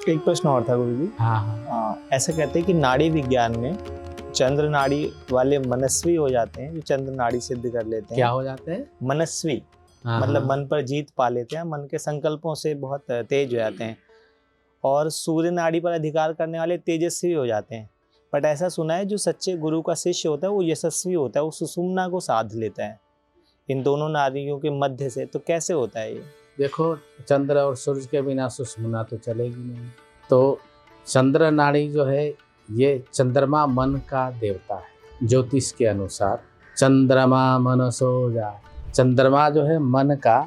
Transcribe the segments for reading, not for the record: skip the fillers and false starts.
एक प्रश्न और था गुरु जी। हाँ हाँ। ऐसा कहते हैं कि नाड़ी विज्ञान में चंद्र नाड़ी वाले मनस्वी हो जाते हैं, जो चंद्र नाड़ी सिद्ध कर लेते हैं। क्या हो जाते हैं? मनस्वी, हाँ मतलब हाँ। मन पर जीत पा लेते हैं, मन के संकल्पों से बहुत तेज हो जाते हैं। और सूर्य नाड़ी पर अधिकार करने वाले तेजस्वी हो जाते हैं। बट ऐसा सुना है जो सच्चे गुरु का शिष्य होता है वो यशस्वी होता है, वो सुषुम्ना को साध लेता है इन दोनों नाड़ियों के मध्य से। तो कैसे होता है ये? देखो, चंद्र और सूर्य के बिना सुषुम्ना तो चलेगी नहीं। तो चंद्र नाड़ी जो है ये चंद्रमा मन का देवता है। ज्योतिष के अनुसार चंद्रमा मनसो जा, चंद्रमा जो है मन का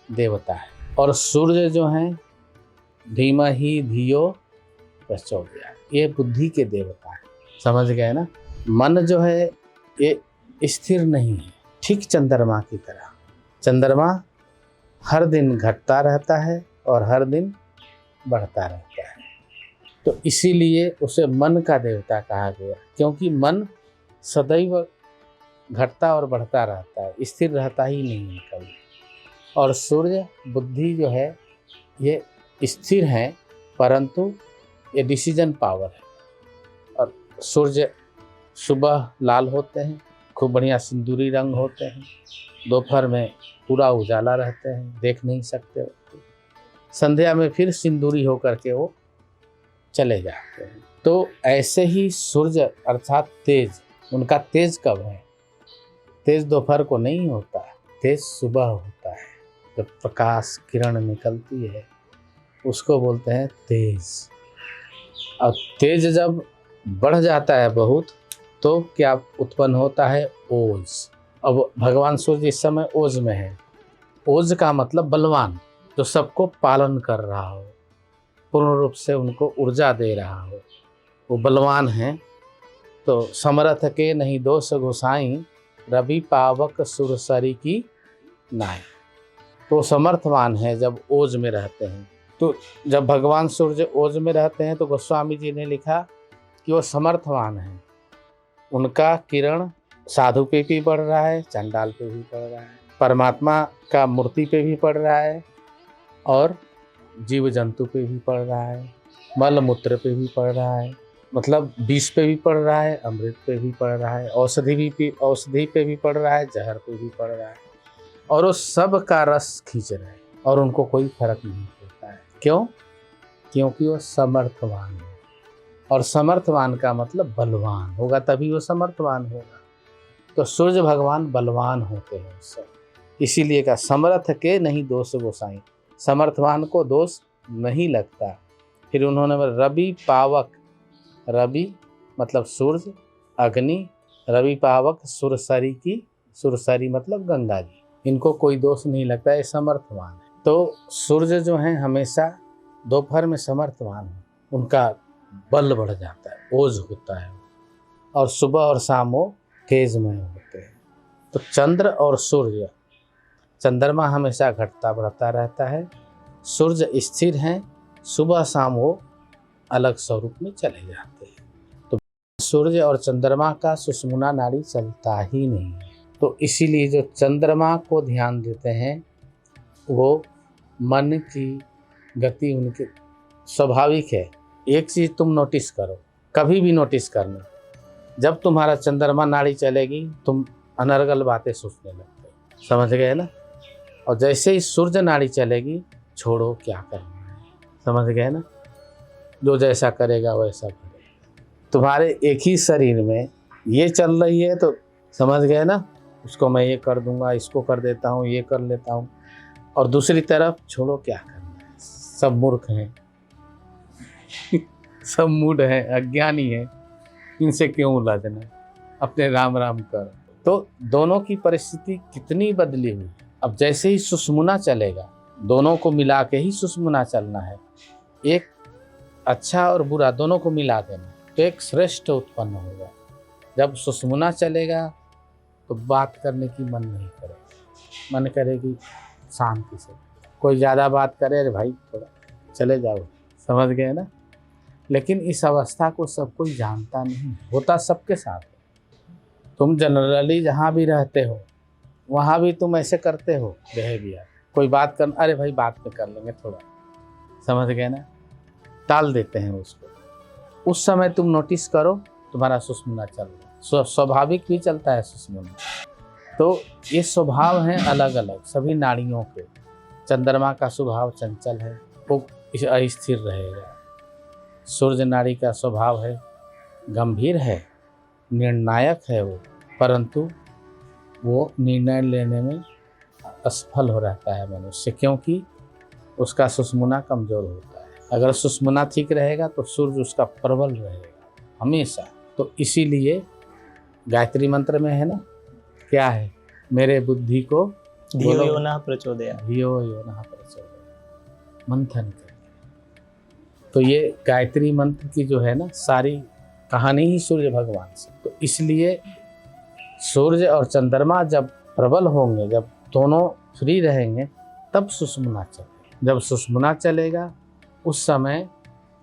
देवता है। और सूर्य जो है धीमहि धियो प्रचोदयात्, ये बुद्धि के देवता है। समझ गए ना? मन जो है ये स्थिर नहीं है, ठीक चंद्रमा की तरह। चंद्रमा हर दिन घटता रहता है और हर दिन बढ़ता रहता है। तो इसीलिए उसे मन का देवता कहा गया, क्योंकि मन सदैव घटता और बढ़ता रहता है, स्थिर रहता ही नहीं है कभी। और सूर्य बुद्धि जो है ये स्थिर है, परंतु ये डिसीजन पावर है। और सूर्य सुबह लाल होते हैं, खूब बढ़िया सिंदूरी रंग होते हैं, दोपहर में पूरा उजाला रहते हैं, देख नहीं सकते। संध्या में फिर सिंदूरी होकर के वो चले जाते हैं। तो ऐसे ही सूर्य अर्थात तेज, उनका तेज कब है? तेज दोपहर को नहीं होता, तेज सुबह होता है। जब प्रकाश किरण निकलती है उसको बोलते हैं तेज। अब तेज जब बढ़ जाता है बहुत तो क्या उत्पन्न होता है? ओज। अब भगवान सूर्य इस समय ओज में है। ओज का मतलब बलवान, जो सबको पालन कर रहा हो, पूर्ण रूप से उनको ऊर्जा दे रहा हो, वो बलवान है। तो समरथ के नहीं दोष गोसाई, रवि पावक सुरसरी की नाई। तो समर्थवान है जब ओज में रहते हैं। तो जब भगवान सूर्य ओज में रहते हैं तो गोस्वामी जी ने लिखा कि वो समर्थवान है। उनका किरण साधु पे भी पड़ रहा है, चंडाल पे भी पड़ रहा है, परमात्मा का मूर्ति पे भी पड़ रहा है, और जीव जंतु पे भी पड़ रहा है, मल मूत्र पे भी पड़ रहा है, मतलब विष पे भी पड़ रहा है, अमृत पे भी पड़ रहा है, औषधि पे भी पड़ रहा है, जहर पे भी पड़ रहा है। और वो सब का रस खींच रहे हैं और उनको कोई फर्क नहीं पड़ता है। क्यों? क्योंकि वो समर्थवान है। और समर्थवान का मतलब बलवान होगा, तभी वो समर्थवान होगा। तो सूर्य भगवान बलवान होते हैं उससे, इसीलिए का समर्थ के नहीं दोष गोसाई, समर्थवान को दोष नहीं लगता। फिर उन्होंने रवि पावक, रवि मतलब सूर्य, अग्नि, रवि पावक सुरसरी की, सुरसरी मतलब गंगा जी, इनको कोई दोष नहीं लगता, ये समर्थवान है। तो सूर्य जो है हमेशा दोपहर में समर्थवान है, उनका बल बढ़ जाता है, ओज होता है, और सुबह और शाम वो तेजमय होते हैं। तो चंद्र और सूर्य, चंद्रमा हमेशा घटता बढ़ता रहता है, सूर्य स्थिर हैं, सुबह शाम वो अलग स्वरूप में चले जाते हैं। तो सूर्य और चंद्रमा का सुषुम्ना नाड़ी चलता ही नहीं है। तो इसीलिए जो चंद्रमा को ध्यान देते हैं वो मन की गति उनके स्वाभाविक है। एक चीज़ तुम नोटिस करो, कभी भी नोटिस करना, जब तुम्हारा चंद्रमा नाड़ी चलेगी तुम अनर्गल बातें सोचने लगते हो। समझ गए ना? और जैसे ही सूर्य नाड़ी चलेगी, छोड़ो क्या करना है। समझ गए ना? जो जैसा करेगा वैसा करेगा। तुम्हारे एक ही शरीर में ये चल रही है तो समझ गए ना, उसको मैं ये कर दूंगा, इसको कर देता हूँ, ये कर लेता हूँ, और दूसरी तरफ छोड़ो क्या करना है। सब मूर्ख हैं सब मूढ़ हैं, अज्ञानी हैं, इनसे क्यों उलझना, अपने राम राम कर। तो दोनों की परिस्थिति कितनी बदली हुई। अब जैसे ही सुषुम्ना चलेगा, दोनों को मिला के ही सुषुम्ना चलना है, एक अच्छा और बुरा दोनों को मिला देना, तो एक श्रेष्ठ उत्पन्न होगा। जब सुषुम्ना चलेगा तो बात करने की मन नहीं करेगा, मन करेगी शांति से। कोई ज़्यादा बात करे, अरे भाई थोड़ा चले जाओ। समझ गए ना? लेकिन इस अवस्था को सब कोई जानता नहीं, होता सबके साथ है। तुम जनरली जहाँ भी रहते हो वहाँ भी तुम ऐसे करते हो बिहेवियर। कोई बात कर, अरे भाई बात में कर लेंगे थोड़ा। समझ गए ना? टाल देते हैं उसको। उस समय तुम नोटिस करो तुम्हारा सुषुम्ना चल रहा है, स्वाभाविक भी चलता है सुषुम्ना। तो ये स्वभाव हैं अलग अलग सभी नाड़ियों के। चंद्रमा का स्वभाव चंचल है, वो अस्थिर रहेगा। सूर्य नाड़ी का स्वभाव है गंभीर है, निर्णायक है वो, परंतु वो निर्णय लेने में असफल हो रहता है मनुष्य, क्योंकि उसका सुषुम्ना कमजोर होता है। अगर सुषुम्ना ठीक रहेगा तो सूर्य उसका प्रबल रहेगा हमेशा। तो इसीलिए गायत्री मंत्र में है ना, क्या है, मेरे बुद्धि को धियो यो नः प्रचोदयात्। धियो यो नः प्रचोदयात्, मंथन कर। तो ये गायत्री मंत्र की जो है ना सारी कहानी ही सूर्य भगवान से। तो इसलिए सूर्य और चंद्रमा जब प्रबल होंगे, जब दोनों फ्री रहेंगे, तब सुषुम्ना चलेगा। जब सुषुम्ना चलेगा उस समय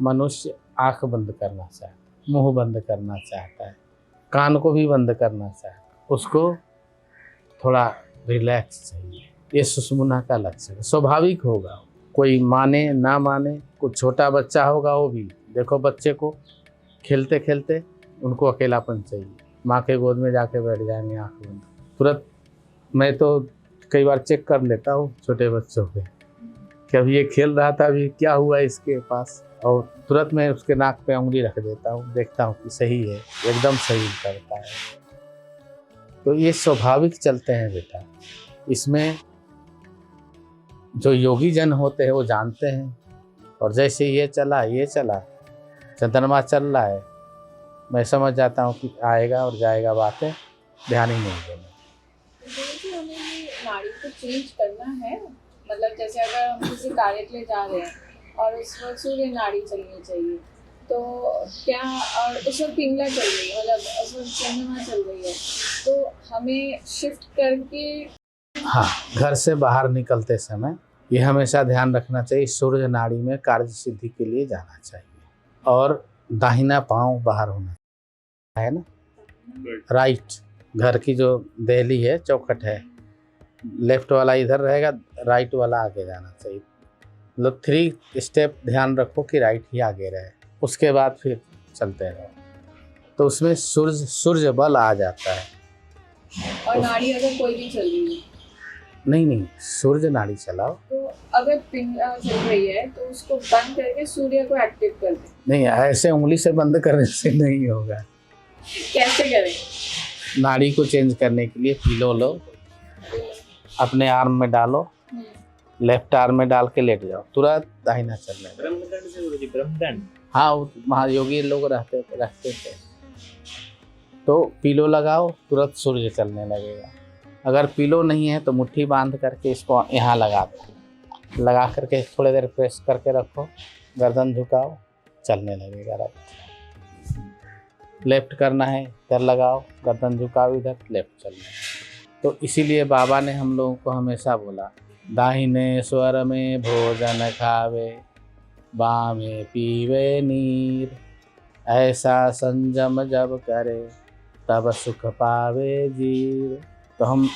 मनुष्य आंख बंद करना चाहता है, मुंह बंद करना चाहता है, कान को भी बंद करना चाहता है, उसको थोड़ा रिलैक्स चाहिए। ये सुषुम्ना का लक्षण है, स्वाभाविक होगा। कोई माने ना माने, कुछ छोटा बच्चा होगा वो भी, देखो बच्चे को खेलते खेलते उनको अकेलापन चाहिए, माँ के गोद में जाके बैठ जाएंगे आँख बंद तुरंत। मैं तो कई बार चेक कर लेता हूँ छोटे बच्चों पे कि अभी ये खेल रहा था, अभी क्या हुआ इसके पास, और तुरंत मैं उसके नाक पे उंगली रख देता हूँ, देखता हूँ कि सही है, एकदम सही करता है। तो ये स्वाभाविक चलते हैं बेटा। इसमें जो योगी जन होते हैं वो जानते हैं, और जैसे ये चला चंद्रमा चल रहा है, मैं समझ जाता हूँ कि आएगा और जाएगा, बातें ध्यान ही नहीं देना। तो हमें ये नाड़ी को चेंज करना है, मतलब जैसे अगर हम किसी कार्य के लिए जा रहे हैं और उस वक्त सूर्य नाड़ी चलनी चाहिए, तो क्या, और उस वक्त पिंगला चल रही है, मतलब उस वक्त चंद्रमा चल रही है, तो हमें शिफ्ट करके, हाँ, घर से बाहर निकलते समय ये हमेशा ध्यान रखना चाहिए, सूर्य नाड़ी में कार्य सिद्धि के लिए जाना चाहिए, और दाहिना पांव बाहर होना है ना, राइट। घर की जो देहली है, चौखट है, लेफ्ट वाला इधर रहेगा, राइट वाला आगे जाना चाहिए। मतलब 3 स्टेप ध्यान रखो कि राइट ही आगे रहे, उसके बाद फिर चलते रहो, तो उसमें सूर्य बल आ जाता है। और नाड़ी अगर कोई भी चल रही है, नहीं, सूर्य नाड़ी चलाओ। तो अगर पिंगला चल रही है तो उसको बंद करके सूर्य को एक्टिव कर दें। नहीं, ऐसे उंगली से बंद करने से नहीं होगा। कैसे करें? नाड़ी को चेंज करने के लिए पिलो लो, अपने आर्म में डालो, लेफ्ट आर्म में डाल के लेट जाओ, तुरंत दाहिना चलने लगेगा। ब्रह्मदंड से गुरुजी, ब्रह्मदंड। हाँ, महायोगी लोग रखते थे। तो पिलो लगाओ, तुरंत सूर्य चलने लगेगा। अगर पिलो नहीं है तो मुट्ठी बांध करके इसको यहाँ लगा करके थोड़ी देर प्रेस करके रखो, गर्दन झुकाओ, चलने लगेगा। राइट लेफ्ट करना है, इधर लगाओ, गर्दन झुकाओ, इधर लेफ्ट चलना। तो इसीलिए बाबा ने हम लोगों को हमेशा बोला, दाहिने स्वर में भोजन खावे, बामे पीवे नीर, ऐसा संयम जब करे तब सुख पावे जीव। तो हम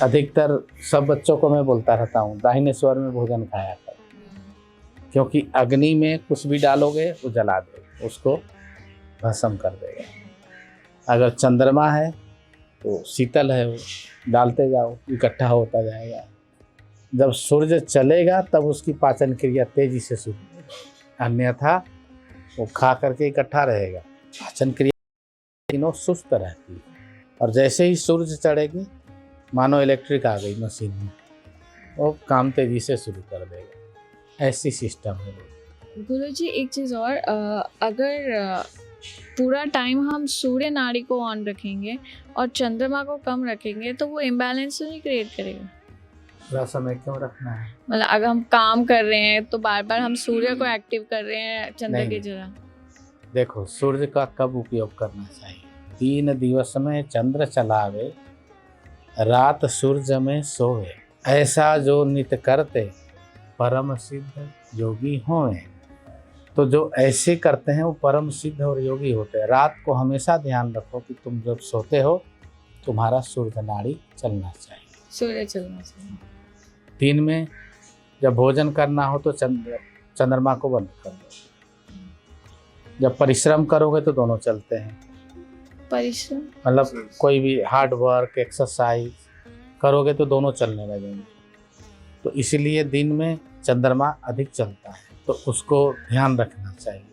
अधिकतर सब बच्चों को मैं बोलता रहता हूँ, दाहिने स्वर में भोजन खाया कर, क्योंकि अग्नि में कुछ भी डालोगे वो जला देगा, उसको भस्म कर देगा। अगर चंद्रमा है तो शीतल है, वो डालते जाओ, इकट्ठा होता जाएगा। जब सूर्य चलेगा तब उसकी पाचन क्रिया तेजी से शुरू होगी, अन्यथा वो खा करके इकट्ठा रहेगा, पाचन क्रिया तीनों सुस्त रहती है। और जैसे ही सूर्य चढ़ेगी, मानो इलेक्ट्रिक आ गई मशीन में, वो काम तेजी से शुरू कर देगा। ऐसी सिस्टम है। गुरुजी एक चीज़ और, अगर पूरा टाइम हम सूर्य नाड़ी को ऑन रखेंगे और चंद्रमा को कम रखेंगे तो वो इम्बैलेंस तो नहीं क्रिएट करेगा? पूरा समय क्यों रखना है? मतलब अगर हम काम कर रहे हैं तो बार बार हम सूर्य को एक्टिव कर रहे हैं चंद्र की जगह। देखो, सूर्य का कब उपयोग करना चाहिए? 3 दिवस में चंद्र चलावे, रात सूर्य में सोए, ऐसा जो नित्य करते परम सिद्ध योगी होए। तो जो ऐसे करते हैं वो परम सिद्ध और योगी होते हैं। रात को हमेशा ध्यान रखो कि तुम जब सोते हो तुम्हारा सूर्य नाड़ी चलना चाहिए, सूर्य चलना चाहिए। 3 में जब भोजन करना हो तो चंद्रमा को बंद कर दो। जब परिश्रम करोगे तो दोनों चलते हैं। परिश्रम मतलब कोई भी हार्ड वर्क एक्सरसाइज करोगे तो दोनों चलने लगेंगे। तो इसीलिए दिन में चंद्रमा अधिक चलता है, तो उसको ध्यान रखना चाहिए।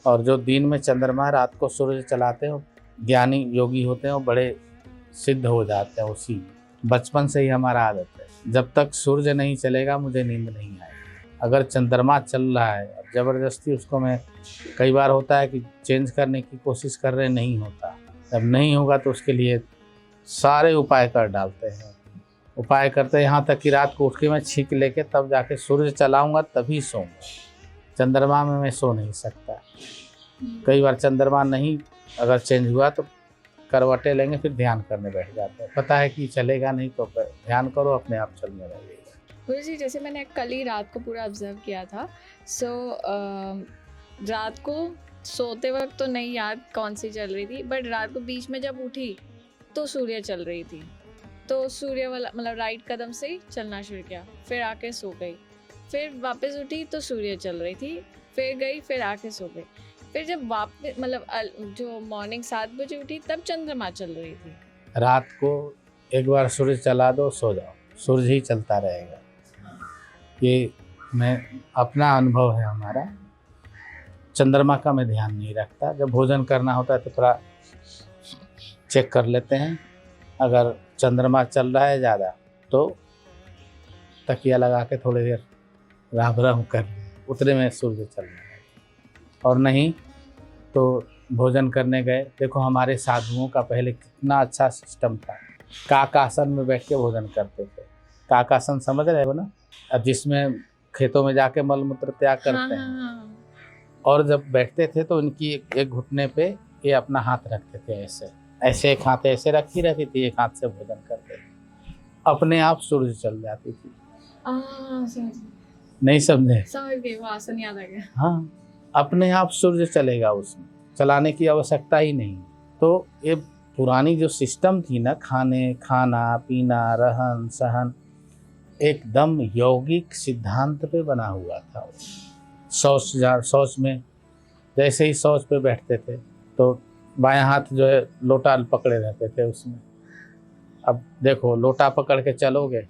और जो दिन में चंद्रमा रात को सूर्य चलाते हैं, ज्ञानी योगी होते हैं, वो बड़े सिद्ध हो जाते हैं। उसी बचपन से ही हमारा आदत है, जब तक सूर्य नहीं चलेगा मुझे नींद नहीं आएगी। अगर चंद्रमा चल रहा है, अब ज़बरदस्ती उसको मैं, कई बार होता है कि चेंज करने की कोशिश कर रहे, नहीं होता। जब नहीं होगा तो उसके लिए सारे उपाय कर डालते हैं, उपाय करते हैं, यहाँ तक कि रात को उठ के मैं छींक लेके तब जाके सूर्य चलाऊंगा तभी सोऊंगा। चंद्रमा में मैं सो नहीं सकता। कई बार चंद्रमा नहीं अगर चेंज हुआ तो करवटें लेंगे, फिर ध्यान करने बैठ जाते हैं। पता है कि चलेगा नहीं तो ध्यान करो, अपने आप चलने लगेगा। गुरु जी, जैसे मैंने कल ही रात को पूरा ऑब्जर्व किया था, रात को सोते वक्त तो नहीं याद कौन सी चल रही थी, बट रात को बीच में जब उठी तो सूर्य चल रही थी। तो सूर्य वाला मतलब राइट कदम से ही चलना शुरू किया, फिर आके सो गई, फिर वापस उठी तो सूर्य चल रही थी, फिर गई, फिर आके सो गई। फिर जब वापस मतलब जो मॉर्निंग 7 बजे उठी तब चंद्रमा चल रही थी। रात को एक बार सूर्य चला दो, सो जाओ, सूर्य ही चलता रहेगा। ये मैं अपना अनुभव है हमारा। चंद्रमा का मैं ध्यान नहीं रखता। जब भोजन करना होता है तो थोड़ा चेक कर लेते हैं, अगर चंद्रमा चल रहा है ज़्यादा तो तकिया लगा के थोड़ी देर राम राम कर, उतने में सूर्य चल रहा है। और नहीं तो भोजन करने गए। देखो हमारे साधुओं का पहले कितना अच्छा सिस्टम था। काकासन में बैठ के भोजन करते थे। काकासन समझ रहे हो ना, अब जिसमें खेतों में जाके मल मूत्र त्याग करते हैं। और जब बैठते थे तो इनकी एक घुटने पे ये अपना हाथ रखते थे, ऐसे एक हाथ ऐसे रखी रहती थी, एक हाथ से भोजन करते थे। अपने आप सूर्य चल जाती थी। नहीं समझे? समझ गई, वो आसन याद आ गया। हाँ, अपने आप सूर्य चलेगा, उसमें चलाने की आवश्यकता ही नहीं। तो ये पुरानी जो सिस्टम थी ना, खाना पीना रहन सहन एकदम यौगिक सिद्धांत पे बना हुआ था। शौच में जैसे ही शौच पे बैठते थे तो बायां हाथ जो है लोटा पकड़े रहते थे उसमें। अब देखो लोटा पकड़ के चलोगे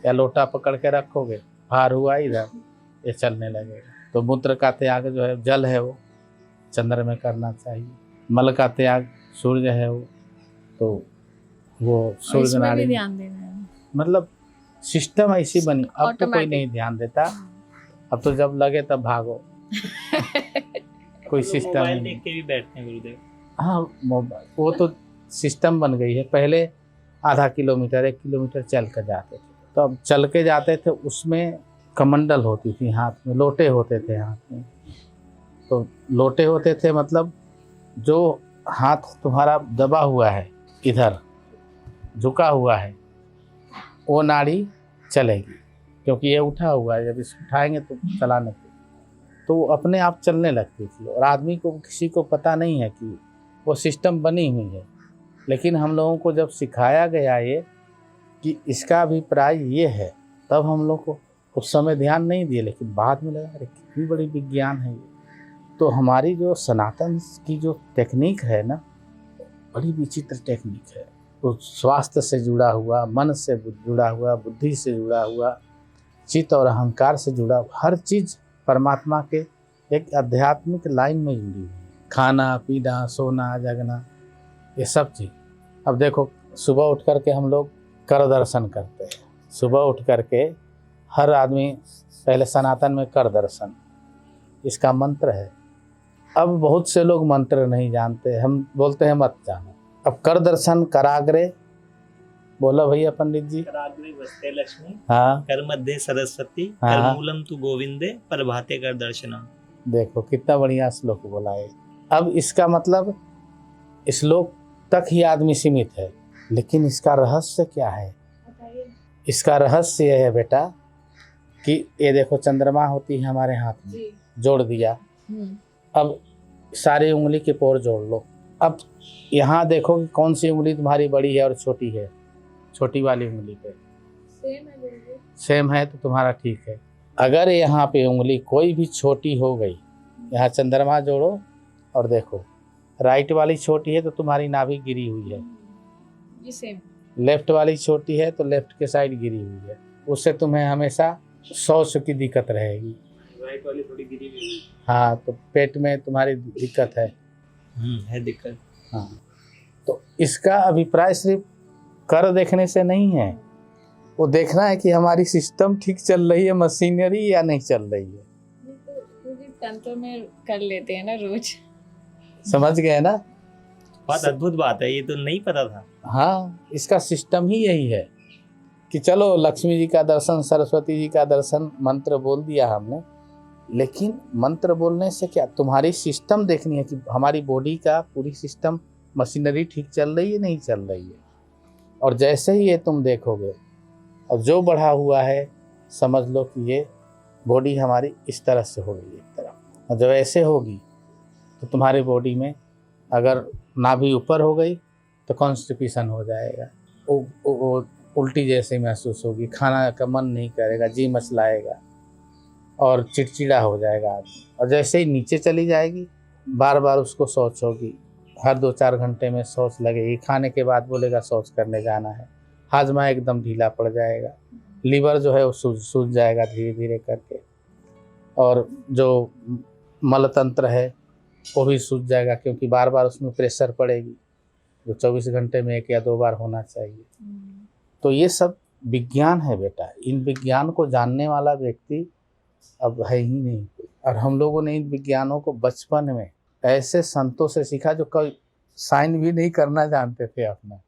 या लोटा पकड़ के रखोगे, भार हुआ इधर, ये चलने लगेगा। तो मूत्र का त्याग जो है जल है वो चंद्र में करना चाहिए। मल का त्याग सूर्य है वो, तो वो सूर्य नाड़ी ध्यान देना है। मतलब सिस्टम ऐसी बनी। अब तो कोई नहीं ध्यान देता, अब तो जब लगे तब भागो। कोई सिस्टम मोबाइल देख के भी बैठते हैं गुरुदेव। हाँ, मोबाइल वो तो सिस्टम बन गई है। पहले आधा किलोमीटर 1 किलोमीटर चल कर जाते थे, तो अब चल के जाते थे, उसमें कमंडल होती थी हाथ में, लोटे होते थे हाथ में। तो लोटे होते थे मतलब जो हाथ तुम्हारा दबा हुआ है, इधर झुका हुआ है, वो नाड़ी चलेगी, क्योंकि ये उठा हुआ है, जब इसको उठाएंगे तो चलाने के, तो वो अपने आप चलने लगती थी। और आदमी को, किसी को पता नहीं है कि वो सिस्टम बनी हुई है। लेकिन हम लोगों को जब सिखाया गया ये कि इसका अभिप्राय ये है, तब हम लोग को उस समय ध्यान नहीं दिए, लेकिन बाद में लगा अरे कितनी बड़ी विज्ञान है ये। तो हमारी जो सनातन की जो टेक्निक है ना, बड़ी विचित्र टेक्निक है। तो स्वास्थ्य से जुड़ा हुआ, मन से जुड़ा हुआ, बुद्धि से जुड़ा हुआ, चित्त और अहंकार से जुड़ा हुआ, हर चीज़ परमात्मा के एक आध्यात्मिक लाइन में जुड़ी हुई है। खाना पीना सोना जगना ये सब चीज़। अब देखो सुबह उठ करके हम लोग कर दर्शन करते हैं। सुबह उठ करके हर आदमी पहले सनातन में कर दर्शन, इसका मंत्र है। अब बहुत से लोग मंत्र नहीं जानते, हम बोलते हैं मत जानो। अब कर दर्शन कराग्रे, बोलो भैया पंडित जी। कराग्रे वस्ते लक्ष्मी, हाँ, कर मध्य सरस्वती, हाँ, कर मूलम तु गोविंदे, प्रभाते कर दर्शनम। देखो कितना बढ़िया श्लोक बोला है। अब इसका मतलब श्लोक तक ही आदमी सीमित है, लेकिन इसका रहस्य क्या है? इसका रहस्य यह है बेटा कि ये देखो चंद्रमा होती है हमारे हाथ में, जोड़ दिया। अब सारी उंगली के पोर जोड़ लो। अब यहाँ देखो कि कौन सी उंगली तुम्हारी बड़ी है और छोटी है। छोटी वाली उंगली पे सेम है तो तुम्हारा ठीक है। अगर यहाँ पे उंगली कोई भी छोटी हो गई, यहाँ चंद्रमा जोड़ो और देखो, राइट वाली छोटी है तो तुम्हारी नाभि गिरी हुई है, ये सेम। लेफ्ट वाली छोटी है तो लेफ्ट के साइड गिरी हुई है, उससे तुम्हें हमेशा शौच की दिक्कत रहेगी। राइट वाली थोड़ी गिरी हुई हाँ, तो पेट में तुम्हारी दिक्कत है दिक्कत। हाँ, तो इसका अभिप्राय सिर्फ कर देखने से नहीं है, वो देखना है कि हमारी सिस्टम ठीक चल रही है, मशीनरी या नहीं चल रही है। क्योंकि तंत्र में कर लेते हैं ना रोज। समझ गए ना? बहुत अद्भुत बात है, ये तो नहीं पता था। हाँ, इसका सिस्टम ही यही है कि चलो लक्ष्मी जी का दर्शन, सरस्वती जी का दर्शन, मंत्र बोल दिया हमने, लेकिन मंत्र बोलने से क्या, तुम्हारी सिस्टम देखनी है कि हमारी बॉडी का पूरी सिस्टम मशीनरी ठीक चल रही है नहीं चल रही है। और जैसे ही ये तुम देखोगे और जो बढ़ा हुआ है, समझ लो कि ये बॉडी हमारी इस तरह से हो गई एक तरफ, और जब ऐसे होगी तो तुम्हारी बॉडी में अगर नाभि ऊपर हो गई तो कॉन्स्टिपेशन हो जाएगा, उल्टी जैसे महसूस होगी, खाना का मन नहीं करेगा, जी मचलाएगा और चिड़चिड़ा हो जाएगा आदमी। और जैसे ही नीचे चली जाएगी, बार बार उसको शौच होगी, हर 2-4 घंटे में शौच लगेगी, खाने के बाद बोलेगा शौच करने जाना है, हाजमा एकदम ढीला पड़ जाएगा, लीवर जो है वो सूज जाएगा धीरे धीरे करके, और जो मलतंत्र है वो भी सूज जाएगा, क्योंकि बार बार उसमें प्रेशर पड़ेगी, जो 24 घंटे में 1 या 2 बार होना चाहिए। तो ये सब विज्ञान है बेटा, इन विज्ञान को जानने वाला व्यक्ति अब है ही नहीं कोई। और हम लोगों ने इन विज्ञानों को बचपन में ऐसे संतों से सीखा जो कोई साइन भी नहीं करना जानते थे अपना,